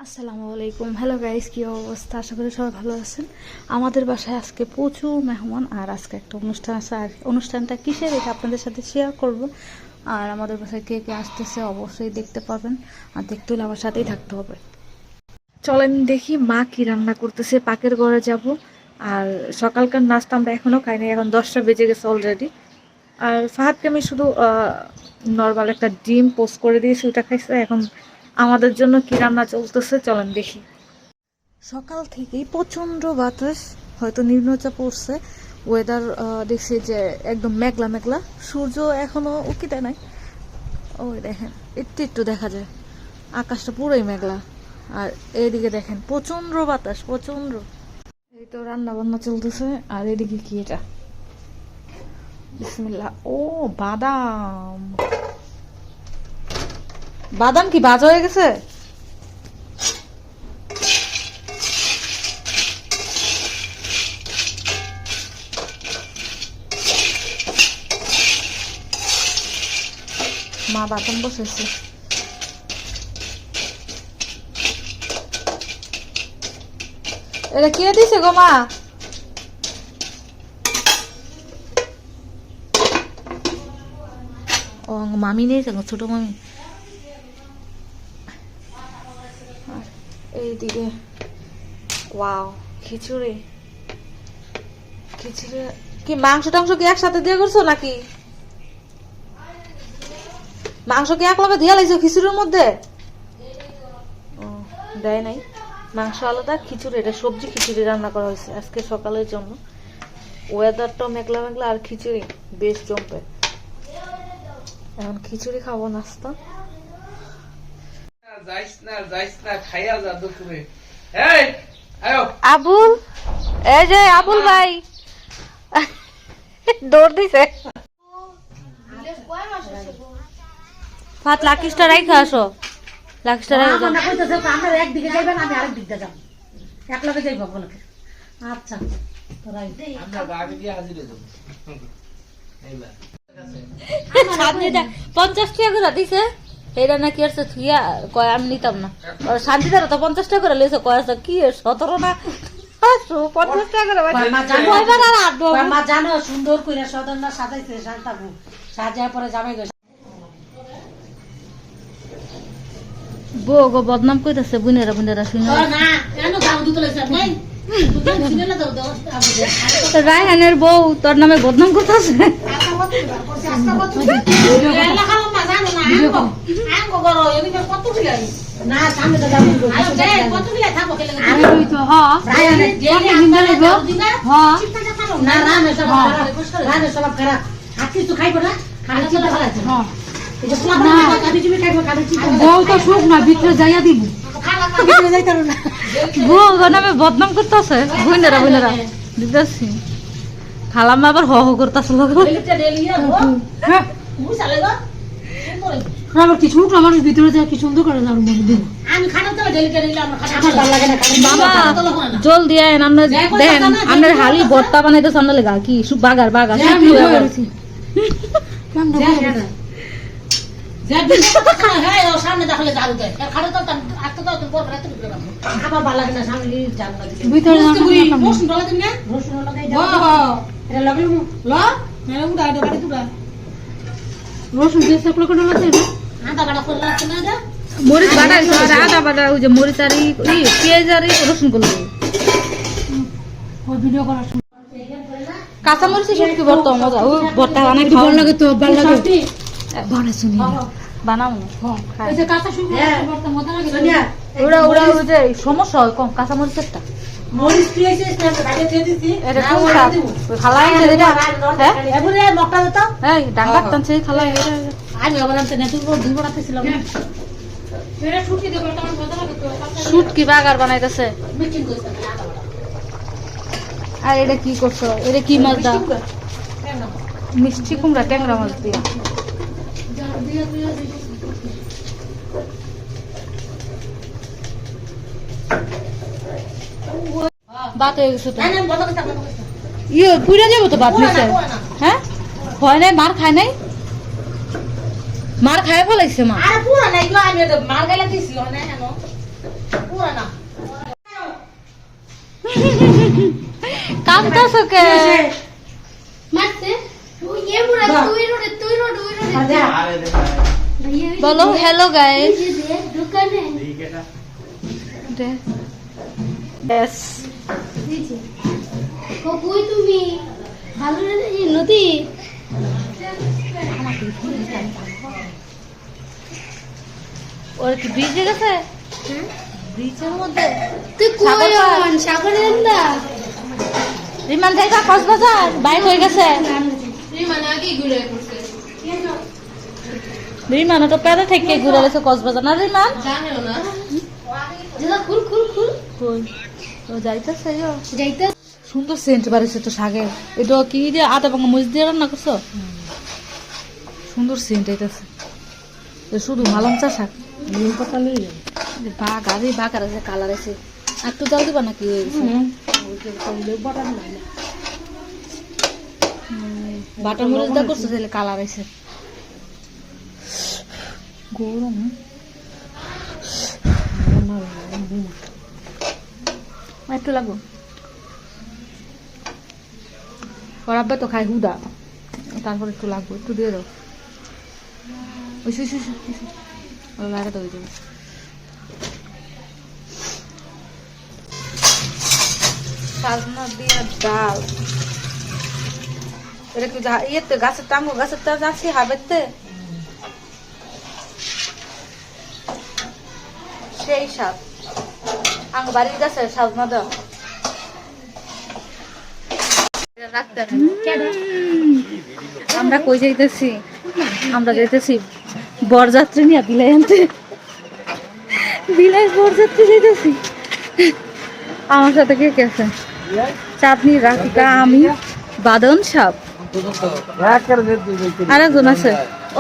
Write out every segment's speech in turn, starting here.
আসসালামু আলাইকুম। Hello guys, কি অবস্থা? আশা করি সবাই ভালো আছেন। আমাদের বাসায় আজকে প্রচুর মেহমান, আর আজকে একটা অনুষ্ঠান আছে। আর অনুষ্ঠানটা কিসের, এটা আপনাদের সাথে শেয়ার করব। আর আমাদের বাসায় কে কে আসতেছে অবশ্যই দেখতে পাবেন, আর দেখতে হলে আমার সাথেই থাকতে হবে। চলেন দেখি মা কি রান্না করতেছে। পাকের ঘরে যাব। আর সকালকার নাস্তা আমরা এখনো খাইনি, এখন 10টা বেজে গেছে অলরেডি। আর ফাহাদকে আমি শুধু নর্মাল একটা ডিম পোস্ট করে দিয়েছি, ওটা খাইছে। এখন আমাদের জন্য কি রান্না চলতেছে চলেন দেখি। সকাল থেকেই প্রচন্ড বাতাস, হয়তো নিম্নচাপ পড়ছে। ওয়েদার দেখছি যে একদম মেঘলা মেঘলা, সূর্য এখনো উকিতে নাই। ওই দেখেন একটু একটু দেখা যায়, আকাশটা পুরোই মেঘলা। আর এইদিকে দেখেন প্রচন্ড বাতাস, প্রচন্ড। এই তো রান্না বান্না চলতেছে। আর এদিকে কি এটা? বিসমিল্লাহ। ও বাদাম, বাদাম কি ভাজা হয়ে গেছে? মা বাদাম বসেছে। এটা কে দিছে গো মা? ও মামি নিয়েছে, ছোট মামি। এইদিকে ওয়াও, খিচুড়ি। খিচুড়ি কি মাংস টাংস কি একসাথে দিয়ে করছো নাকি? মাংস কি এক লগে দিয়ে লাইছো খিচুড়ির মধ্যে? ও দেয় নাই, মাংস আলাদা, খিচুড়ি। এটা সবজি খিচুড়ি রান্না করা হয়েছে আজকে সকালের জন্য। ওয়েদারটা মেঘলা মেঘলা, আর খিচুড়ি বেশ জমবে। এখন খিচুড়ি খাবো, নাস্তা। আবুল, এই যে আবুল ভাই দৌড় দিছে। ভাত লাকিসটা রাইখা আসো, লাকিসটা রাইখা যাও। আমরা একদিকে যাইবেন, আমি আরেক দিকে যাব, একলগে যাইব বলে। আচ্ছা তোরাই আমরা গাড়ি দিয়ে হাজির হয়ে যাব। এইবার 50 টাকা করে দিছে। এটা নাকি আর থুইয়া কয় আমি নিতাম না। শান্তিদার তো 50 টাকা করে লইছে, কয় আছে কি 17 না 50 টাকা করে। মা জানো সুন্দর কইরা সদন না সাজাইছে, শান্তাবু সাজায় পরে জামাই গেছে। বউ গো বদনাম কইতাছে, বুনেরা বুনেরা শুনে না কেন গাও দিতে লইছ নাই? রায়হানের বউ তোর নামে বদনাম করতেছে। বদনাম করতেছে বুনেরা বুনেরা দিতেছি। খালাম্মা আবার হ হ করতেছে। আমার কিছু আমার ভিতরে কি সুন্দর করে বাবা জলদি আয়েন। আমরা দেখেন আমরা হালি ভর্তা বানাইতেছে, আমরা লেগা কি বাগার বাগার সামনে দেখলে জারু দেয় খাটো তো আটটা তো পর খাবার ভালো লাগে না। সামনে জারু লাগে ভিতরে রসুন ডলা দিন না, রসুন লাগাই দাও। এটা লাগলো ল না উড়া দাও গাড়ি তুড়া রসুন দিয়ে সকল করে ডলা দেবে। আদা বাটা করে লাগছে না, এটা মরিচ বাটা আর আদা বাটা, ওই যে মরিচ আর পেঁয়াজ আর রসুন গুলো ওই ভিডিও করার সময় কাঁচা মরিচের শুটকি ভর্তা মজা। ওই ভর্তা বানাই ভালো লাগে তো, ভালো লাগে বানাছুনি বানাও না। এই যে কাঁচা শুটকি ভর্তা মজা লাগে সোনিয়া। ওরা ওরা ওই যে সমস্যা হয় কম কাঁচা মরিচেরটা। মরিচ পিয়েছে স্ট্যান্ড বাইরে দিয়ে দিছি। এটা কোন শাক? খালাই যেটা হ্যাঁ এবারে মকটা দাও তো। এই ডাঙ্গার টানছে খালাই এটা। আমি বললাম তো না তুই দুই বানাতেছিলাম না। এরা শুটকি দেব তো আমার মজা লাগে তো। শুটকি বাগার বানাইতেছে। মিটিং কইছে আদা বাটা। আর এটা কি করছো? এটা কি মাছ দাও? মিষ্টি কুমড়া ট্যাংরা মাছ দিয়া। বাত হয়ে গেছে তো। ইয়ে পুড়ে যাবো তো বাদ নিচে। হ্যাঁ হয় নাই, মার খায় নাই, মার খায় ফেলাইছে মা। আরে পুরো নাই গো, আমি মার গাইলা দিছি না কেন পুরো করে না কাঁদতেছো কে? বলো হ্যালো গাইস। তুমি ভালো নদী ওরা কি ব্রিজে গেছে? ব্রিজের মধ্যে তুই সাগরে রিমান যাইবা কক্সবাজার বাইক হয়ে গেছে। রিমান তো পেরে থেকে ঘুরে গেছে কক্সবাজার না রিমান? খুল খুল খুল কই ও যাইতেছে যাইতে সুন্দর সেন্ট বাড়িছে তো শাকের। এটা কি দিয়ে আদা ভাঙা মরিচ দিয়ে রান্না করছো? সুন্দর সেন্ট আইতেছে। শুধু মালঞ্চা শাক গাড়ি বাগার আছে কালার আছে। একটু জল দিবা নাকি? বাটার মরিচ দা করছো তাহলে কালার আছে। গরম একটু লাগবো। করাবে তো খাই হুদা, তারপর একটু লাগবো, একটু দিয়ে দাও। লাগাতে হয়ে যাবে। সাজনা দিয়ে ডাল এটা কি ইয়েতে গাছের টাঙ্গো গাছের তা যাচ্ছি হাবেতে সেই স্বাদ আঙ্গ বাড়ির গাছে সাজনা দেওয়া। আমরা কই যাইতেছি? আমরা যাইতেছি বরযাত্রী নিয়ে বিলাই আনতে। বিলাই বরযাত্রী যাইতেছি। আমার সাথে কে গেছে? চাঁদনি, রাধিকা, আমি, বাদন সাপ আর একজন আছে।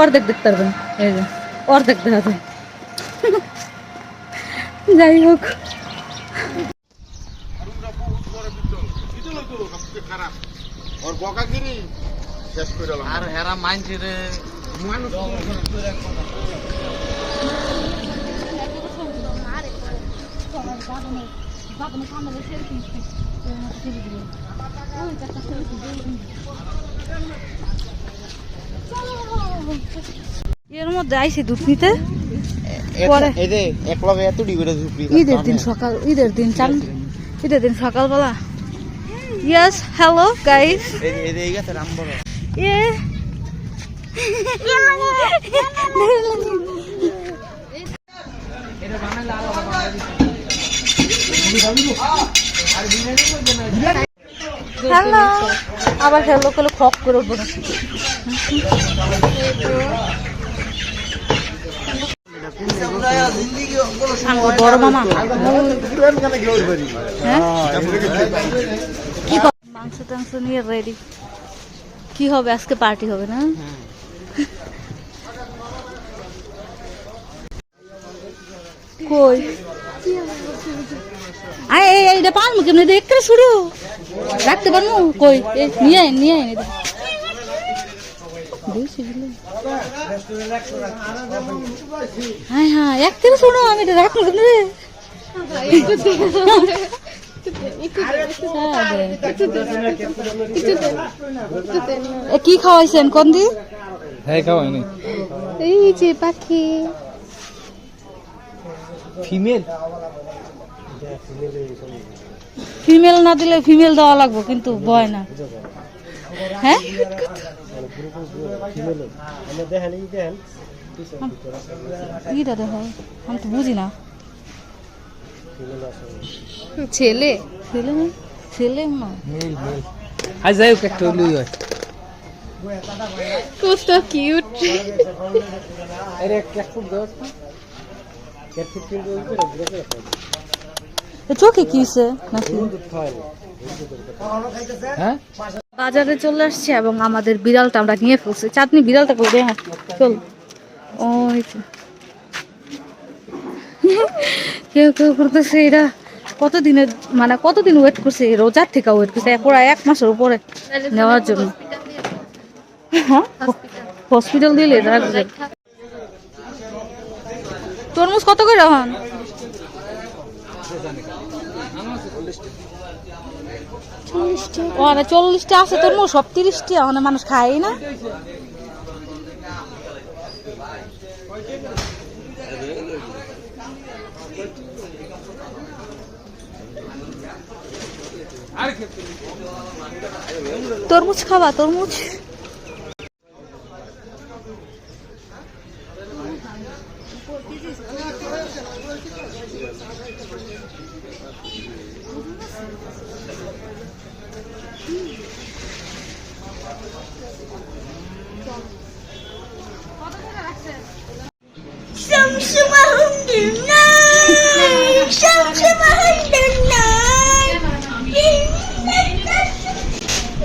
অর্ধেক দেখতে পারবেন, এই যে অর্ধেক দেখা যায়। যাই হোক और बोका गिरी শেষ করে দিলাম আর হেরা মাইনছে রে এর মধ্যে আইসি দুধ নিতে। পরে এই যে একলা এত ডিবেটা ঝুপড়ি ঈদের দিন সকাল, ঈদের দিন ঈদের দিন সকালবেলা। Yes hello guys. এই গেছে রামবড় এ হ্যালো আবার হ্যালো করে খপ করে উঠবো না। বড় মামা কি মাংস টাংস নিয়ে রেডি। কি হবে আজকে? পার্টি হবে না? কই আয় এইটা পারবো কেমনি? দেখতে শুরু রাখতে পারবো? কই নিয়ে আয় নিয়ে আয়। হ্যাঁ হ্যাঁ এক থেকে শোনো, আমি এটা রাখবো কেমনি? কি খাওয়াইছেন কোন দি? হ্যাঁ খাওয়াইনি এই যে পাখি ফিমেল ফিমেল না দিলে ফিমেল দেওয়া লাগবে, কিন্তু ভয় না। হ্যাঁ কি দাদা হয় আমি তো বুঝি না। ছেলে ছেলে ছেলে না আজ যাই হোক একটা লুই হয় কত কিউট। আরে ক্যাট ফুড দাও ক্যাট ফুড কিনতে চোখে কি হয়েছে নাকি? হ্যাঁ বাজারে চলে আসছে এবং আমাদের বিড়ালটা আমরা নিয়ে ফেলছি। চাঁদনি বিড়ালটা করে হ্যাঁ চল। ও কেউ কেউ করতেছে এরা কতদিনের মানে কতদিন ওয়েট করছে, রোজার থেকে ওয়েট করছে প্রায় 1 মাসের উপরে নেওয়ার জন্য। হ্যাঁ হসপিটাল দিলে রাখবে। তরমুজ কত করে হন? ওখানে 40টা আছে তরমুজ, সব 30টা ওখানে মানুষ খায় না। তরমুজ খাবা? তরমুজ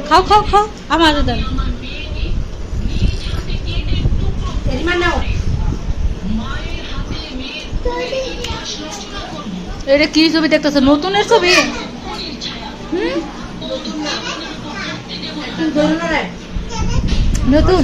খাও খাও খাও, আমার দেন। এটা কি ছবি দেখতেছে? নতুনের ছবি? নতুন